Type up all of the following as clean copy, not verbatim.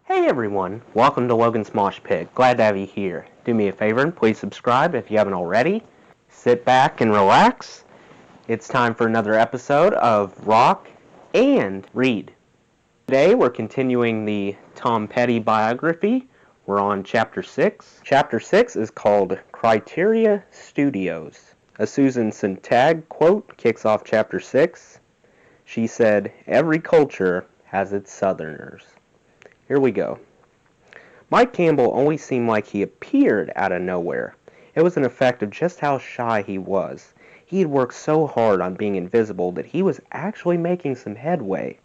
Hey everyone, welcome to Logan's Mosh Pit. Glad to have you here. Do me a favor and please subscribe if you haven't already. Sit back and relax. It's time for another episode of Rock and Read. Today we're continuing the Tom Petty biography. We're on Chapter 6. Chapter 6 is called Criteria Studios. A Susan Sontag quote kicks off Chapter 6. She said, "Every culture has its Southerners." Here we go. Mike Campbell always seemed like he appeared out of nowhere. It was an effect of just how shy he was. He had worked so hard on being invisible that he was actually making some headway.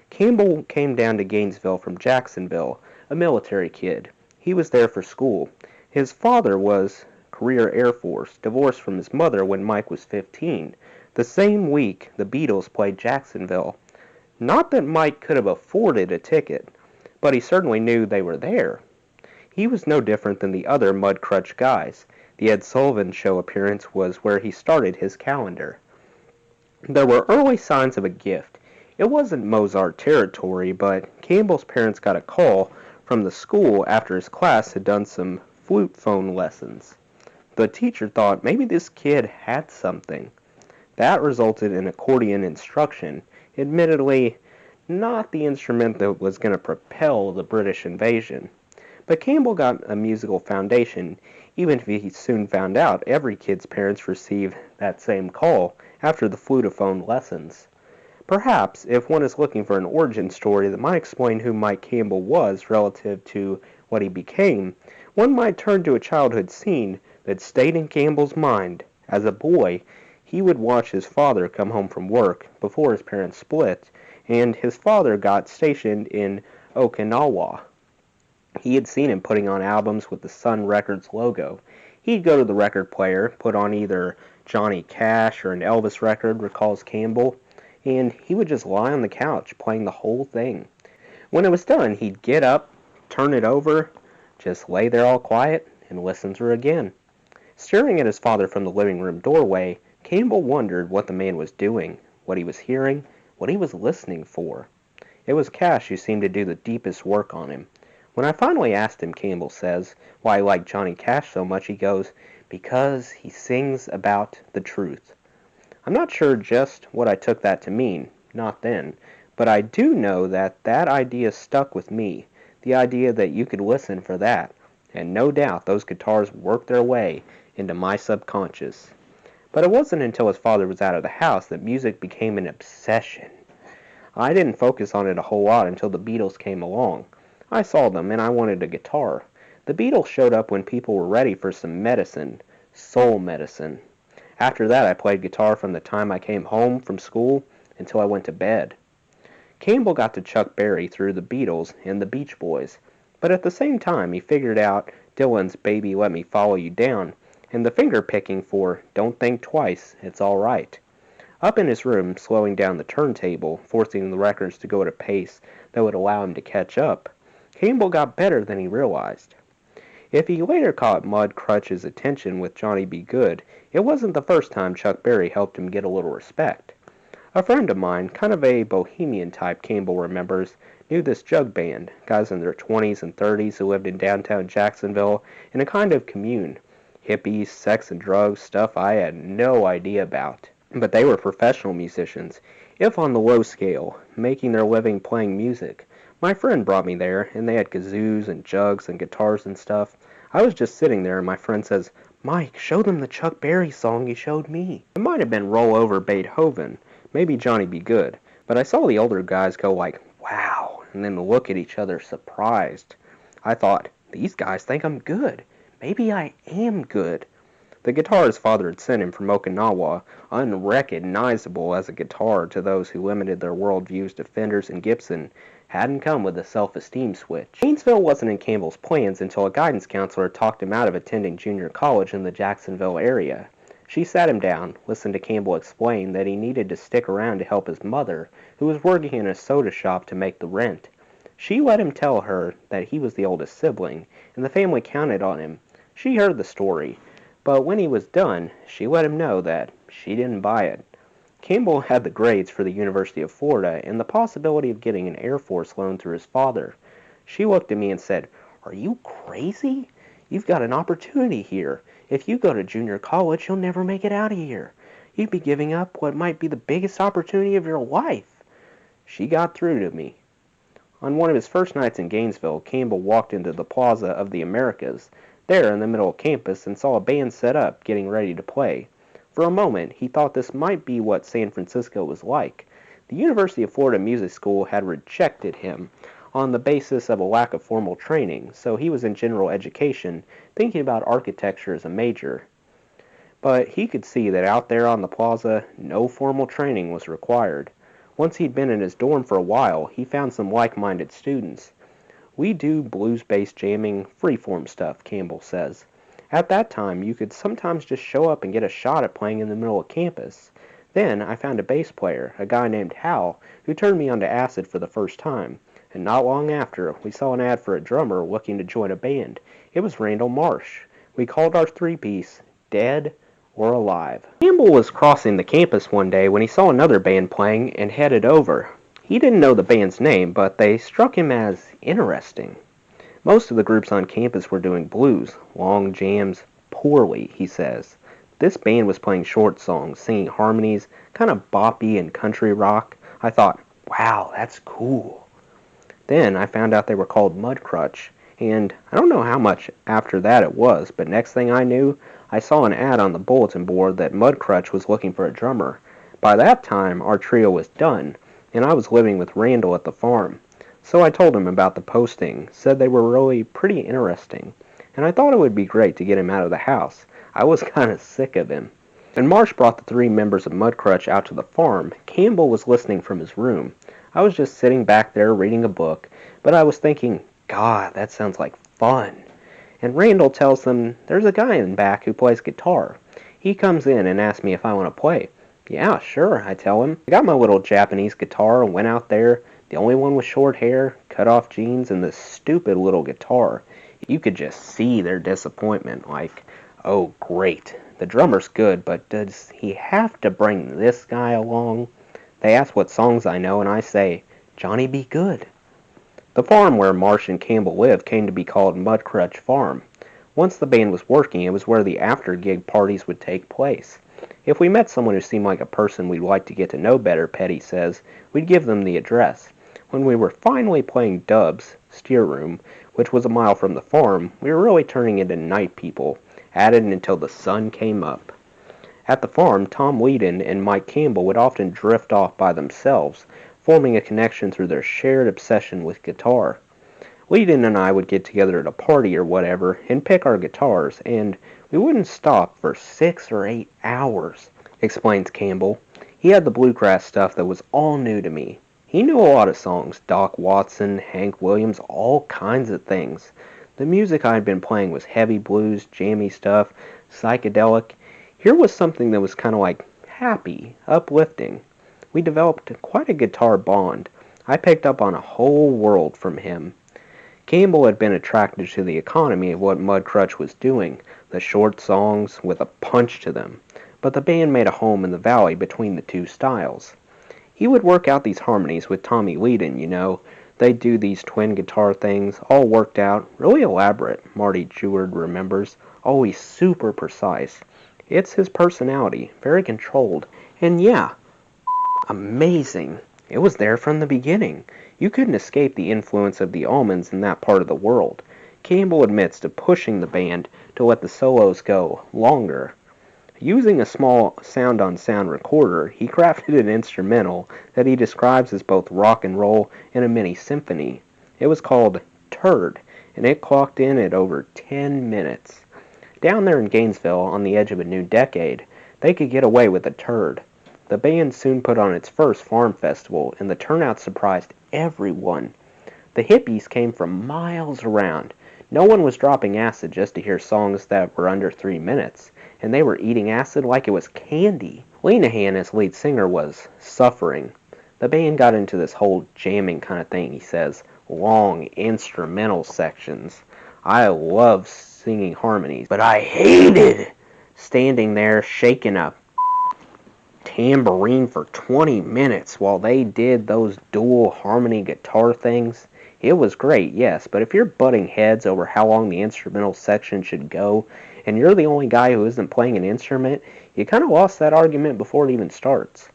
Campbell came down to Gainesville from Jacksonville, a military kid. He was there for school. His father was career Air Force, divorced from his mother when Mike was 15. The same week, the Beatles played Jacksonville. Not that Mike could have afforded a ticket, but he certainly knew they were there. He was no different than the other mud-crutch guys. The Ed Sullivan Show appearance was where he started his calendar. There were early signs of a gift. It wasn't Mozart territory, but Campbell's parents got a call from the school after his class had done some flute phone lessons. The teacher thought maybe this kid had something. That resulted in accordion instruction, admittedly not the instrument that was going to propel the British invasion. But Campbell got a musical foundation, even if he soon found out every kid's parents received that same call after the flutophone lessons. Perhaps, if one is looking for an origin story that might explain who Mike Campbell was relative to what he became, one might turn to a childhood scene that stayed in Campbell's mind. As a boy, he would watch his father come home from work before his parents split, and his father got stationed in Okinawa. He had seen him putting on albums with the Sun Records logo. He'd go to the record player, put on either Johnny Cash or an Elvis record, recalls Campbell, and he would just lie on the couch playing the whole thing. When it was done, he'd get up, turn it over, just lay there all quiet, and listen through again. Staring at his father from the living room doorway, Campbell wondered what the man was doing, what he was hearing, what he was listening for. It was Cash who seemed to do the deepest work on him. When I finally asked him, Campbell says, why he liked Johnny Cash so much, he goes, "Because he sings about the truth." I'm not sure just what I took that to mean, not then, but I do know that that idea stuck with me, the idea that you could listen for that, and no doubt those guitars worked their way into my subconscious. But it wasn't until his father was out of the house that music became an obsession. I didn't focus on it a whole lot until the Beatles came along. I saw them, and I wanted a guitar. The Beatles showed up when people were ready for some medicine, soul medicine. After that, I played guitar from the time I came home from school until I went to bed. Campbell got to Chuck Berry through the Beatles and the Beach Boys, but at the same time he figured out Dylan's "Baby Let Me Follow You Down" and the finger-picking for "Don't Think Twice, It's All Right." Up in his room, slowing down the turntable, forcing the records to go at a pace that would allow him to catch up, Campbell got better than he realized. If he later caught Mud Crutch's attention with Johnny B. Goode, it wasn't the first time Chuck Berry helped him get a little respect. A friend of mine, kind of a bohemian type Campbell remembers, knew this jug band, guys in their 20s and 30s who lived in downtown Jacksonville in a kind of commune. Hippies, sex and drugs, stuff I had no idea about. But they were professional musicians, if on the low scale, making their living playing music. My friend brought me there, and they had kazoos and jugs and guitars and stuff. I was just sitting there, and my friend says, "Mike, show them the Chuck Berry song you showed me." It might have been Roll Over Beethoven, maybe Johnny B. Goode, but I saw the older guys go like, "Wow," and then look at each other surprised. I thought, these guys think I'm good. Maybe I am good. The guitar his father had sent him from Okinawa, unrecognizable as a guitar to those who limited their worldviews to Fenders and Gibson, hadn't come with a self-esteem switch. Gainesville wasn't in Campbell's plans until a guidance counselor talked him out of attending junior college in the Jacksonville area. She sat him down, listened to Campbell explain that he needed to stick around to help his mother, who was working in a soda shop to make the rent. She let him tell her that he was the oldest sibling, and the family counted on him. She heard the story, but when he was done, she let him know that she didn't buy it. Campbell had the grades for the University of Florida and the possibility of getting an Air Force loan through his father. She looked at me and said, "Are you crazy? You've got an opportunity here. If you go to junior college, you'll never make it out of here. You'd be giving up what might be the biggest opportunity of your life." She got through to me. On one of his first nights in Gainesville, Campbell walked into the Plaza of the Americas, there in the middle of campus, and saw a band set up, getting ready to play. For a moment, he thought this might be what San Francisco was like. The University of Florida Music School had rejected him on the basis of a lack of formal training, so he was in general education, thinking about architecture as a major. But he could see that out there on the plaza, no formal training was required. Once he'd been in his dorm for a while, he found some like-minded students. "We do blues-based jamming, freeform stuff," Campbell says. "At that time, you could sometimes just show up and get a shot at playing in the middle of campus. Then I found a bass player, a guy named Hal, who turned me onto acid for the first time. And not long after, we saw an ad for a drummer looking to join a band. It was Randall Marsh. We called our three-piece Dead or Alive." Campbell was crossing the campus one day when he saw another band playing and headed over. He didn't know the band's name, but they struck him as interesting. Most of the groups on campus were doing blues, long jams, poorly, he says. This band was playing short songs, singing harmonies, kind of boppy and country rock. I thought, wow, that's cool. Then I found out they were called Mudcrutch, and I don't know how much after that it was, but next thing I knew, I saw an ad on the bulletin board that Mudcrutch was looking for a drummer. By that time, our trio was done, and I was living with Randall at the farm. So I told him about the posting, said they were really pretty interesting, and I thought it would be great to get him out of the house. I was kind of sick of him. When Marsh brought the three members of Mudcrutch out to the farm, Campbell was listening from his room. I was just sitting back there reading a book, but I was thinking, God, that sounds like fun. And Randall tells them there's a guy in back who plays guitar. He comes in and asks me if I want to play. "Yeah, sure," I tell him. I got my little Japanese guitar and went out there, the only one with short hair, cut-off jeans, and this stupid little guitar. You could just see their disappointment, like, oh, great. The drummer's good, but does he have to bring this guy along? They ask what songs I know, and I say, "Johnny Be Good." The farm where Marsh and Campbell lived came to be called Mudcrutch Farm. Once the band was working, it was where the after-gig parties would take place. If we met someone who seemed like a person we'd like to get to know better, Petty says, we'd give them the address. When we were finally playing Dub's steer room, which was a mile from the farm, we were really turning into night people, at it until the sun came up. At the farm, Tom Whedon and Mike Campbell would often drift off by themselves, forming a connection through their shared obsession with guitar. Whedon and I would get together at a party or whatever and pick our guitars, and we wouldn't stop for 6 or 8 hours, explains Campbell. He had the bluegrass stuff that was all new to me. He knew a lot of songs, Doc Watson, Hank Williams, all kinds of things. The music I had been playing was heavy blues, jammy stuff, psychedelic. Here was something that was kind of like happy, uplifting. We developed quite a guitar bond. I picked up on a whole world from him. Campbell had been attracted to the economy of what Mudcrutch was doing, the short songs with a punch to them, but the band made a home in the valley between the two styles. He would work out these harmonies with Tommy Whedon, you know. They'd do these twin guitar things, all worked out, really elaborate, Marty Jeward remembers, always super precise. It's his personality, very controlled, and yeah, amazing. It was there from the beginning. You couldn't escape the influence of the Allmans in that part of the world. Campbell admits to pushing the band to let the solos go longer. Using a small sound-on-sound recorder, he crafted an instrumental that he describes as both rock and roll and a mini-symphony. It was called Turd, and it clocked in at over 10 minutes. Down there in Gainesville, on the edge of a new decade, they could get away with a turd. The band soon put on its first farm festival, and the turnout surprised everyone. The hippies came from miles around. No one was dropping acid just to hear songs that were under 3 minutes, and they were eating acid like it was candy. Lenahan, as lead singer, was suffering. The band got into this whole jamming kind of thing, he says, long instrumental sections. I love singing harmonies, but I hated standing there shaking a tambourine for 20 minutes while they did those dual harmony guitar things. It was great, yes, but if you're butting heads over how long the instrumental section should go, and you're the only guy who isn't playing an instrument, you kind of lost that argument before it even starts.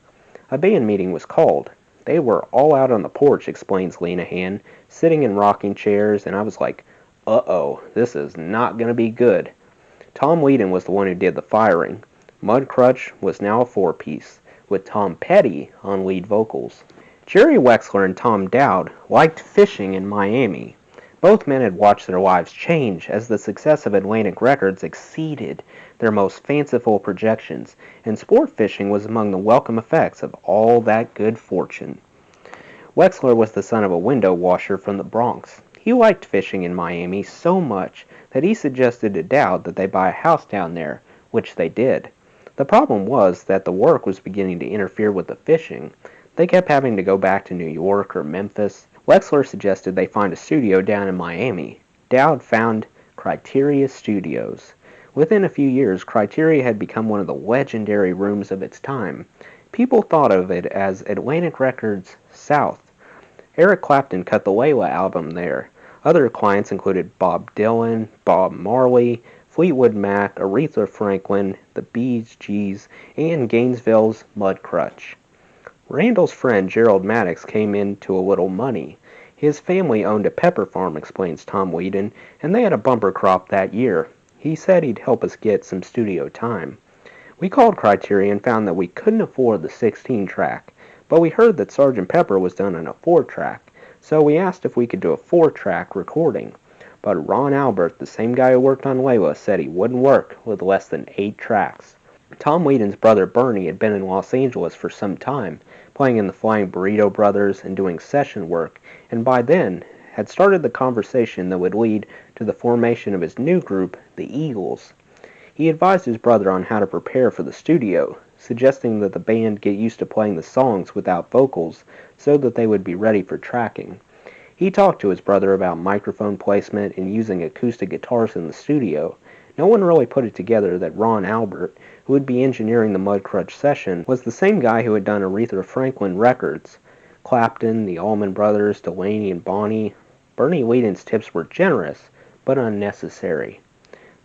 A band meeting was called. They were all out on the porch, explains Lenahan, sitting in rocking chairs, and I was like, uh-oh, this is not going to be good. Tom Whedon was the one who did the firing. Mudcrutch was now a four-piece, with Tom Petty on lead vocals. Jerry Wexler and Tom Dowd liked fishing in Miami. Both men had watched their lives change as the success of Atlantic Records exceeded their most fanciful projections, and sport fishing was among the welcome effects of all that good fortune. Wexler was the son of a window washer from the Bronx. He liked fishing in Miami so much that he suggested to Dowd that they buy a house down there, which they did. The problem was that the work was beginning to interfere with the fishing. They kept having to go back to New York or Memphis. Wexler suggested they find a studio down in Miami. Dowd found Criteria Studios. Within a few years, Criteria had become one of the legendary rooms of its time. People thought of it as Atlantic Records South. Eric Clapton cut the Layla album there. Other clients included Bob Dylan, Bob Marley, Fleetwood Mac, Aretha Franklin, the Bee Gees, and Gainesville's Mudcrutch. Randall's friend Gerald Maddox came into a little money. His family owned a pepper farm, explains Tom Whedon, and they had a bumper crop that year. He said he'd help us get some studio time. We called Criteria and found that we couldn't afford the 16-track, but we heard that Sgt. Pepper was done on a 4-track, so we asked if we could do a 4-track recording. But Ron Albert, the same guy who worked on Layla, said he wouldn't work with less than 8 tracks. Tom Whedon's brother Bernie had been in Los Angeles for some time, playing in the Flying Burrito Brothers and doing session work, and by then had started the conversation that would lead to the formation of his new group, the Eagles. He advised his brother on how to prepare for the studio, suggesting that the band get used to playing the songs without vocals so that they would be ready for tracking. He talked to his brother about microphone placement and using acoustic guitars in the studio. No one really put it together that Ron Albert, who would be engineering the Mudcrutch session, was the same guy who had done Aretha Franklin records. Clapton, the Allman Brothers, Delaney and Bonnie. Bernie Whedon's tips were generous, but unnecessary.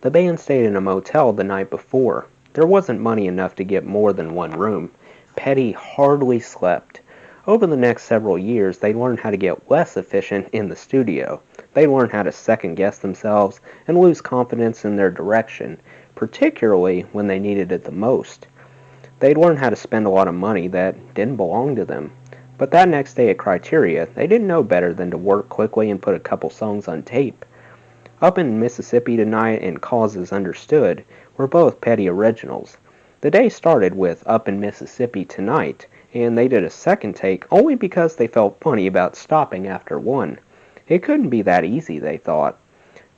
The band stayed in a motel the night before. There wasn't money enough to get more than one room. Petty hardly slept. Over the next several years, they learned how to get less efficient in the studio. They learned how to second-guess themselves and lose confidence in their direction, particularly when they needed it the most. They'd learned how to spend a lot of money that didn't belong to them. But that next day at Criteria, they didn't know better than to work quickly and put a couple songs on tape. Up in Mississippi Tonight and Causes Understood were both Petty originals. The day started with Up in Mississippi Tonight, and they did a second take only because they felt funny about stopping after one. It couldn't be that easy, they thought.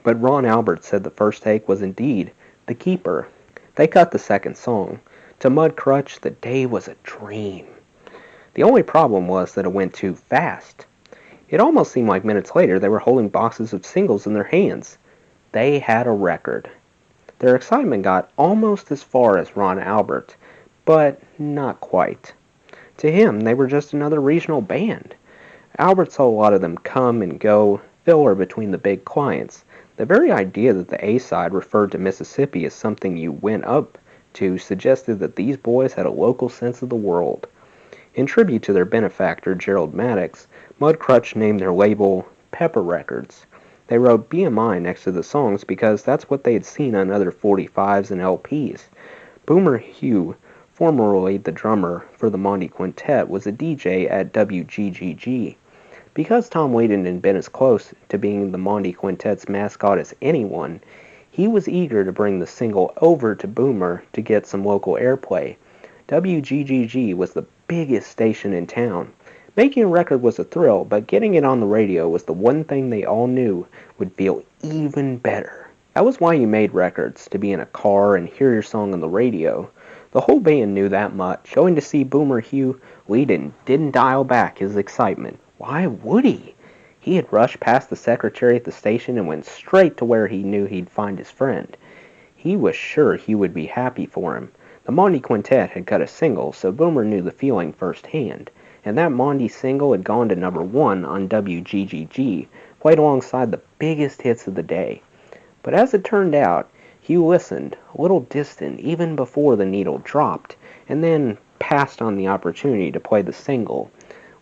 But Ron Albert said the first take was indeed the keeper. They cut the second song. To Mudcrutch, the day was a dream. The only problem was that it went too fast. It almost seemed like minutes later they were holding boxes of singles in their hands. They had a record. Their excitement got almost as far as Ron Albert, but not quite. To him, they were just another regional band. Albert saw a lot of them come and go, filler between the big clients. The very idea that the A-side referred to Mississippi as something you went up to suggested that these boys had a local sense of the world. In tribute to their benefactor, Gerald Maddox, Mudcrutch named their label Pepper Records. They wrote BMI next to the songs because that's what they had seen on other 45s and LPs. Boomer Hugh, formerly the drummer for the Monty Quintet, was a DJ at WGGG. Because Tom Whedon had been as close to being the Monty Quintet's mascot as anyone, he was eager to bring the single over to Boomer to get some local airplay. WGGG was the biggest station in town. Making a record was a thrill, but getting it on the radio was the one thing they all knew would feel even better. That was why you made records, to be in a car and hear your song on the radio. The whole band knew that much. Going to see Boomer Hugh, Whedon didn't dial back his excitement. Why would he? He had rushed past the secretary at the station and went straight to where he knew he'd find his friend. He was sure he would be happy for him. The Monty Quintet had cut a single, so Boomer knew the feeling firsthand. and that Mondi single had gone to number 1 on WGGG, played alongside the biggest hits of the day. But as it turned out, Hugh listened, a little distant even before the needle dropped, and then passed on the opportunity to play the single.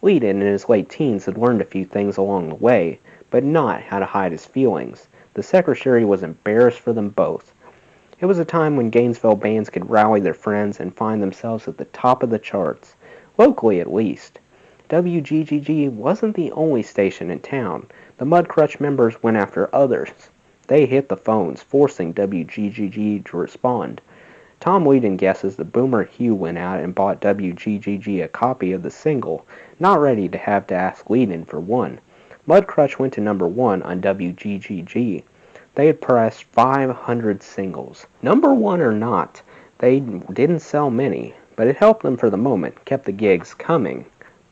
Weedon, in his late teens, had learned a few things along the way, but not how to hide his feelings. The secretary was embarrassed for them both. It was a time when Gainesville bands could rally their friends and find themselves at the top of the charts, locally at least. WGGG wasn't the only station in town. The Mudcrutch members went after others. They hit the phones, forcing WGGG to respond. Tom Weedon guesses the boomer Hugh went out and bought WGGG a copy of the single, not ready to have to ask Weedon for one. Mudcrutch went to number 1 on WGGG. They had pressed 500 singles. Number 1 or not, they didn't sell many, but it helped them for the moment, kept the gigs coming.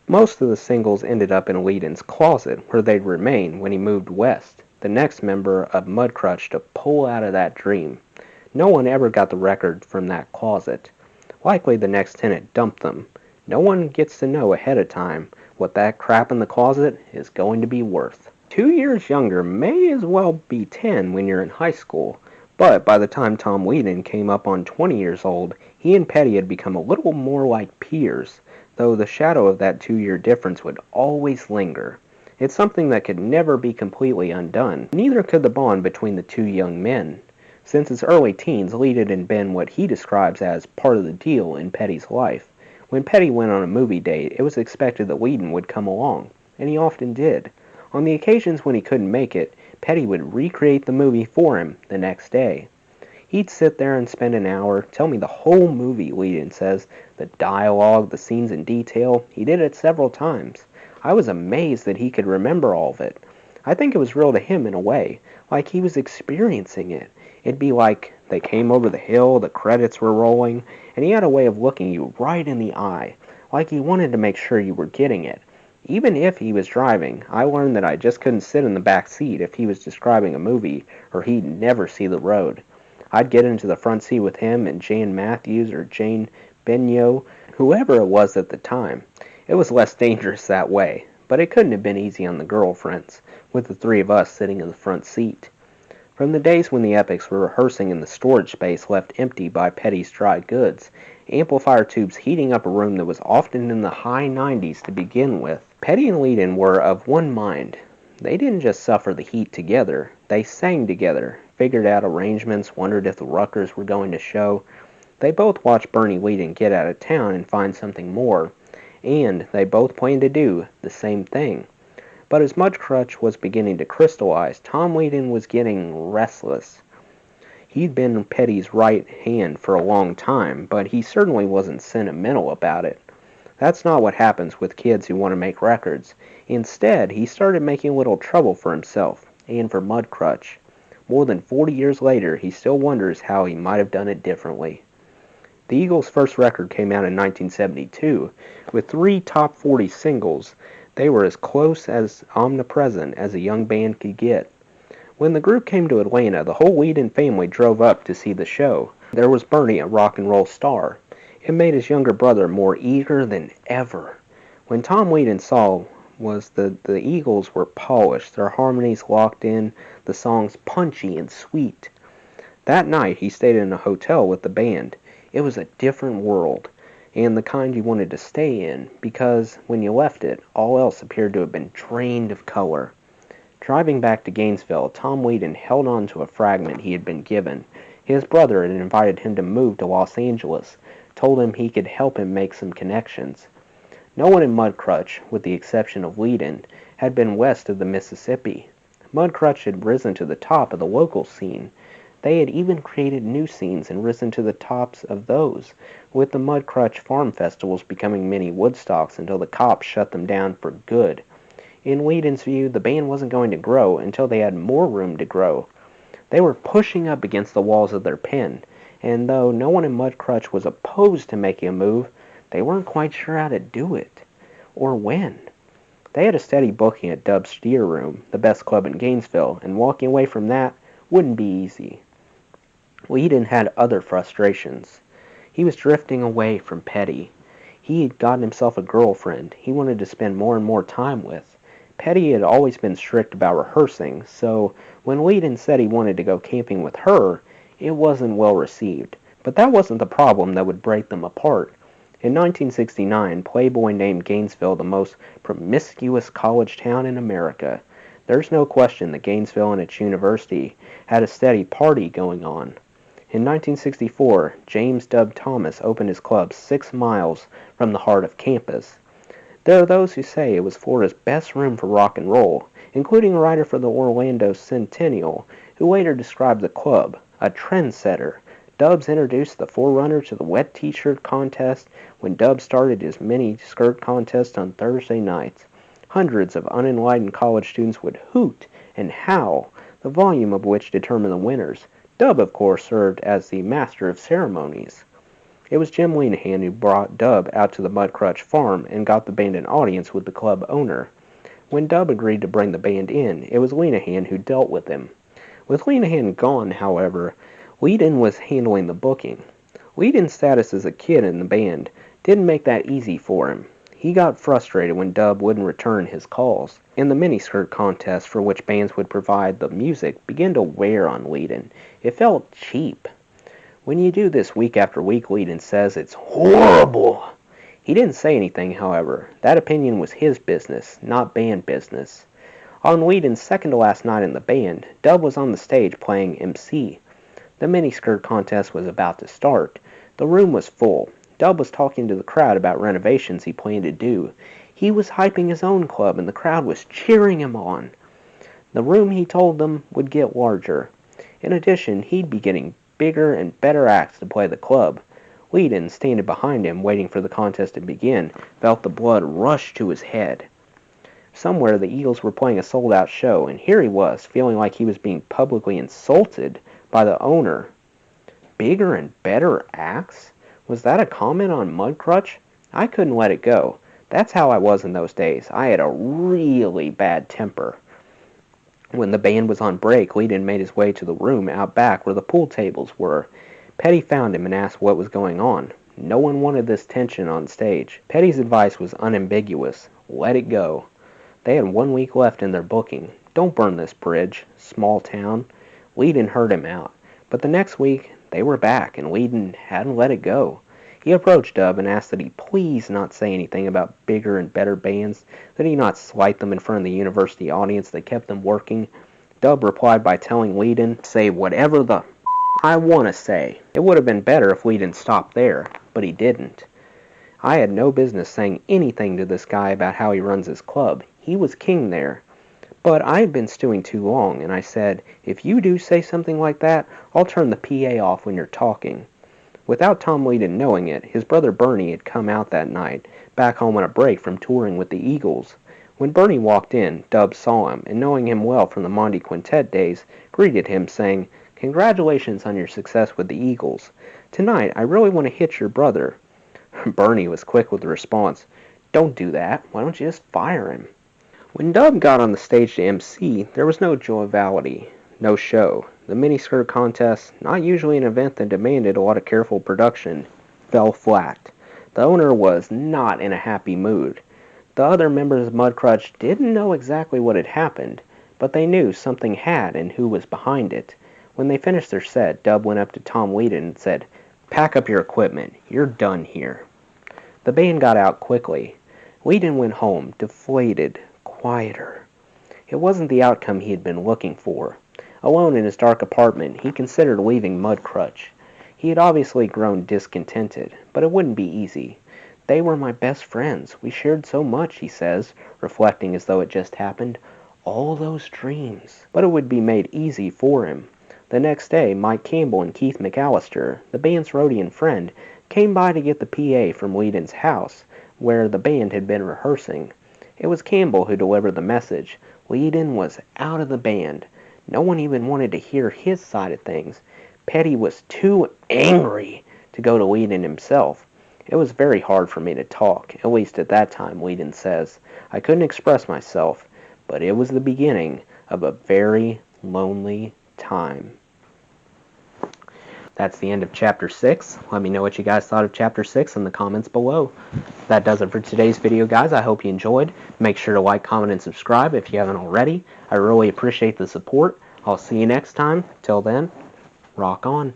Most of the singles ended up in Weedon's closet, where they'd remain when he moved west, the next member of Mudcrutch to pull out of that dream. No one ever got the record from that closet. Likely the next tenant dumped them. No one gets to know ahead of time what that crap in the closet is going to be worth. 2 years younger may as well be 10 when you're in high school, but by the time Tom Weedon came up on 20 years old, he and Petty had become a little more like peers, though the shadow of that 2-year difference would always linger. It's something that could never be completely undone. Neither could the bond between the two young men. Since his early teens, Weedon had been what he describes as part of the deal in Petty's life. When Petty went on a movie date, it was expected that Weedon would come along, and he often did. On the occasions when he couldn't make it, Petty would recreate the movie for him the next day. He'd sit there and spend an hour, tell me the whole movie, Weedon says, the dialogue, the scenes in detail. He did it several times. I was amazed that he could remember all of it. I think it was real to him in a way, like he was experiencing it. It'd be like they came over the hill, the credits were rolling, and he had a way of looking you right in the eye, like he wanted to make sure you were getting it. Even if he was driving, I learned that I just couldn't sit in the back seat if he was describing a movie, or he'd never see the road. I'd get into the front seat with him and Jane Matthews or Jane Benyo, whoever it was at the time. It was less dangerous that way, but it couldn't have been easy on the girlfriends, with the three of us sitting in the front seat. From the days when the Epics were rehearsing in the storage space left empty by Petty's dry goods, amplifier tubes heating up a room that was often in the high 90s to begin with, Petty and Weedon were of one mind. They didn't just suffer the heat together, they sang together, figured out arrangements, wondered if the Ruckers were going to show. They both watched Bernie Weedon get out of town and find something more, and they both planned to do the same thing. But as Mudcrutch was beginning to crystallize, Tom Weedon was getting restless. He'd been Petty's right hand for a long time, but he certainly wasn't sentimental about it. That's not what happens with kids who want to make records. Instead, he started making a little trouble for himself, and for Mudcrutch. More than 40 years later, he still wonders how he might have done it differently. The Eagles' first record came out in 1972, with 3 top 40 singles. They were as close as omnipresent as a young band could get. When the group came to Atlanta, the whole Weedon family drove up to see the show. There was Bernie, a rock and roll star. It made his younger brother more eager than ever. When Tom Weedon saw was the Eagles were polished, their harmonies locked in, the songs punchy and sweet. That night he stayed in a hotel with the band. It was a different world, and the kind you wanted to stay in, because when you left it, all else appeared to have been drained of color. Driving back to Gainesville, Tom Weedon held on to a fragment he had been given. His brother had invited him to move to Los Angeles, told him he could help him make some connections. No one in Mudcrutch, with the exception of Weedon, had been west of the Mississippi. Mudcrutch had risen to the top of the local scene. They had even created new scenes and risen to the tops of those, with the Mudcrutch farm festivals becoming mini Woodstocks until the cops shut them down for good. In Weedon's view, the band wasn't going to grow until they had more room to grow. They were pushing up against the walls of their pen, and though no one in Mudcrutch was opposed to making a move, they weren't quite sure how to do it, or when. They had a steady booking at Dub's Steer Room, the best club in Gainesville, and walking away from that wouldn't be easy. Weedon had other frustrations. He was drifting away from Petty. He had gotten himself a girlfriend he wanted to spend more and more time with. Petty had always been strict about rehearsing, so when Weedon said he wanted to go camping with her, it wasn't well received. But that wasn't the problem that would break them apart. In 1969, Playboy named Gainesville the most promiscuous college town in America. There's no question that Gainesville and its university had a steady party going on. In 1964, James W. Thomas opened his club 6 miles from the heart of campus. There are those who say it was Florida's best room for rock and roll, including a writer for the Orlando Sentinel, who later described the club, a trendsetter. Dubs introduced the forerunner to the wet t-shirt contest when Dubs started his mini-skirt contest on Thursday nights. Hundreds of unenlightened college students would hoot and howl, the volume of which determined the winners. Dub, of course, served as the master of ceremonies. It was Jim Lenahan who brought Dub out to the Mudcrutch farm and got the band an audience with the club owner. When Dub agreed to bring the band in, it was Lenahan who dealt with him. With Lenahan gone, however, Weedon was handling the booking. Weedon's status as a kid in the band didn't make that easy for him. He got frustrated when Dub wouldn't return his calls, and the miniskirt contest for which bands would provide the music began to wear on Weedon. It felt cheap. When you do this week after week, Weedon says it's horrible. He didn't say anything, however. That opinion was his business, not band business. On Weedon's second-to-last night in the band, Dub was on the stage playing MC. The miniskirt contest was about to start. The room was full. Dub was talking to the crowd about renovations he planned to do. He was hyping his own club, and the crowd was cheering him on. The room, he told them, would get larger. In addition, he'd be getting bigger and better acts to play the club. Weedon, standing behind him, waiting for the contest to begin, felt the blood rush to his head. Somewhere the Eagles were playing a sold-out show, and here he was, feeling like he was being publicly insulted by the owner. Bigger and better acts? Was that a comment on Mudcrutch? I couldn't let it go. That's how I was in those days. I had a really bad temper. When the band was on break, Weedon made his way to the room out back where the pool tables were. Petty found him and asked what was going on. No one wanted this tension on stage. Petty's advice was unambiguous. Let it go. They had 1 week left in their booking. Don't burn this bridge. Small town. Weedon heard him out. But the next week, they were back, and Weedon hadn't let it go. He approached Dub and asked that he please not say anything about bigger and better bands, that he not slight them in front of the university audience that kept them working. Dub replied by telling Weedon, say whatever the I want to say. It would have been better if Weedon stopped there, but he didn't. I had no business saying anything to this guy about how he runs his club. He was king there. But I had been stewing too long, and I said, if you do say something like that, I'll turn the PA off when you're talking. Without Tom Weedon knowing it, his brother Bernie had come out that night, back home on a break from touring with the Eagles. When Bernie walked in, Dub saw him, and knowing him well from the Monty Quintet days, greeted him, saying, congratulations on your success with the Eagles. Tonight, I really want to hit your brother. Bernie was quick with the response, don't do that. Why don't you just fire him? When Dub got on the stage to MC, there was no joviality, no show. The miniskirt contest, not usually an event that demanded a lot of careful production, fell flat. The owner was not in a happy mood. The other members of Mudcrutch didn't know exactly what had happened, but they knew something had and who was behind it. When they finished their set, Dub went up to Tom Weedon and said, pack up your equipment. You're done here. The band got out quickly. Weedon went home, deflated, quieter. It wasn't the outcome he had been looking for. Alone in his dark apartment, he considered leaving Mudcrutch. He had obviously grown discontented, but it wouldn't be easy. They were my best friends. We shared so much, he says, reflecting as though it just happened. All those dreams. But it would be made easy for him. The next day, Mike Campbell and Keith McAllister, the band's roadie and friend, came by to get the PA from Weedon's house, where the band had been rehearsing. It was Campbell who delivered the message. Weedon was out of the band. No one even wanted to hear his side of things. Petty was too angry to go to Weedon himself. It was very hard for me to talk, at least at that time, Weedon says. I couldn't express myself, but it was the beginning of a very lonely time. That's the end of Chapter 6. Let me know what you guys thought of Chapter 6 in the comments below. That does it for today's video, guys. I hope you enjoyed. Make sure to like, comment, and subscribe if you haven't already. I really appreciate the support. I'll see you next time. Till then, rock on.